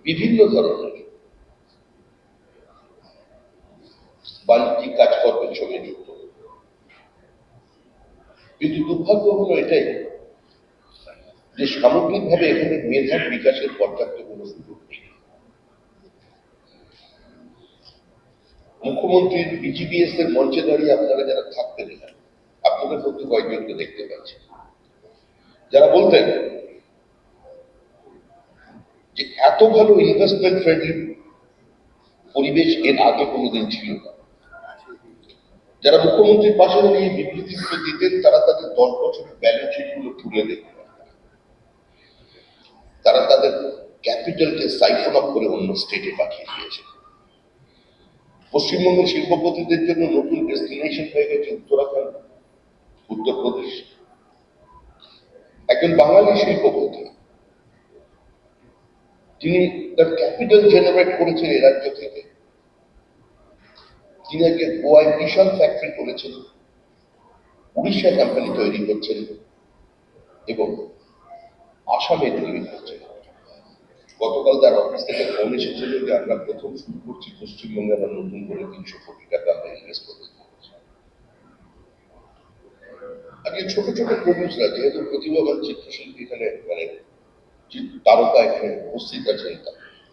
বিভিন্ন ধরনের বাণিজ্যিক কাজকর্মের সঙ্গে যুক্ত, কিন্তু দুর্ভাগ্য হলো এটাই যে সামগ্রিকভাবে এখানে মেধার বিকাশের পর্যাপ্ত কোনো সুযোগ নেই। মুখ্যমন্ত্রীর বিজিবিএস এর মঞ্চে দাঁড়িয়ে আপনারা যারা থাকতেন এখানে, আপনাদের মধ্যে কয়েকজনকে দেখতে পাচ্ছি যারা বলতেন যে এত ভালো ইনভেস্টমেন্ট ফ্রেন্ডলি পরিবেশ এর আগে কোনোদিন ছিল না। যারা মুখ্যমন্ত্রীর পাশে দাঁড়িয়ে বিবৃতিগুলো দিতেন তারা তাদের 10 বছরের ব্যালেন্স শিট গুলো তুলে দেখতেন, তারা তাদের ক্যাপিটালকে সাইফন অফ করে অন্য স্টেটে পাঠিয়ে দিয়েছে। পশ্চিমবঙ্গের শিল্পপতিদের জন্য নতুন ডেস্টিনেশন হয়ে গেছে উত্তরাখণ্ড, উত্তরপ্রদেশ। একজন বাঙালি শিল্পপতি তিনি তার ক্যাপিটাল জেনারেট করেছেন এ রাজ্য থেকে, তিনি আজকে গোয়ায় বিশাল ফ্যাক্টরি করেছেন, উড়িষ্যা কোম্পানি তৈরি করছেন এবং আসামে তৈরি করছেন। গতকাল তার অফিস থেকে ফোন এসেছিল যে আমরা প্রথম শুরু করছি পশ্চিমবঙ্গে, আমরা নতুন করে 300 কোটি টাকা আমরা ইনভেস্ট করতে চলেছি। আজকে ছোট ছোট প্রডিউসাররা, যেহেতু প্রতিভাবান চিত্রশিল্পী এখানে মানে তারকা এখানে উপস্থিত আছেন,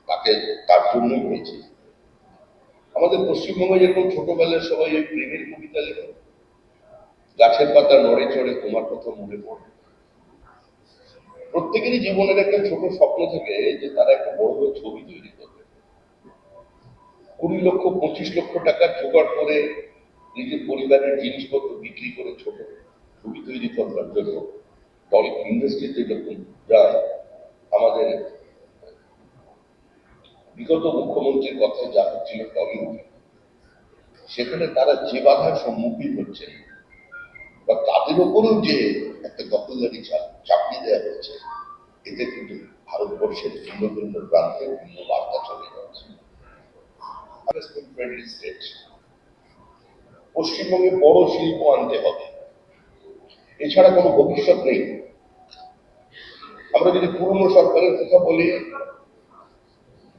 তাকে তার জন্যই হয়েছে। আমাদের পশ্চিমবঙ্গে যেরকম ছোটবেলায় সবাই ওই প্রেমের কবিতা লেখে, গাছের পাতা নড়ে চড়ে তোমার কথা মনে পড়ে, প্রত্যেকেরই জীবনের একটা ছোট স্বপ্ন থেকে যে তারা একটা বড় বড় ছবি তৈরি করবে। 20 লক্ষ 25 লক্ষ টাকা জোগাড় করে নিজের পরিবারের জিনিসপত্র বিক্রি করে ছোট ছবি তৈরি করবার জন্য টলি ইন্ডাস্ট্রিতে যখন যায়, আমাদের বিগত মুখ্যমন্ত্রীর কথায় যা হচ্ছিল টলিউড, সেখানে তারা যে বাধার সম্মুখীন হচ্ছেন বা তাদের উপরেও যে একটা দখলদারি চাপিয়ে দেওয়া হয়েছে, এতে কিন্তু ভারতবর্ষের ভিন্ন ভিন্ন প্রান্তে ভিন্ন বার্তা চলে যাচ্ছে। পশ্চিমবঙ্গে বড় শিল্প আনতে হবে, এছাড়া কোনো ভবিষ্যৎ নেই। আমরা যদি পুরনো সরকারের কথা বলি,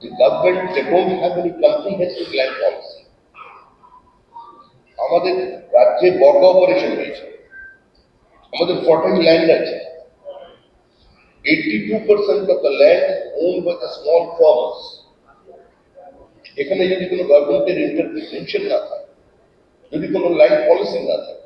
the government they don't have any comprehensive land policy. আমাদের রাজ্যে বর্গা অপারেশন হয়েছে, আমাদের ফর্টাইল ল্যান্ড আছে, 82% of the land owned by the small farmers. এখানে যদি কোনো গভর্নমেন্টের ইন্টারভেনশন না থাকে, যদি কোনো ল্যান্ড পলিসি না থাকে,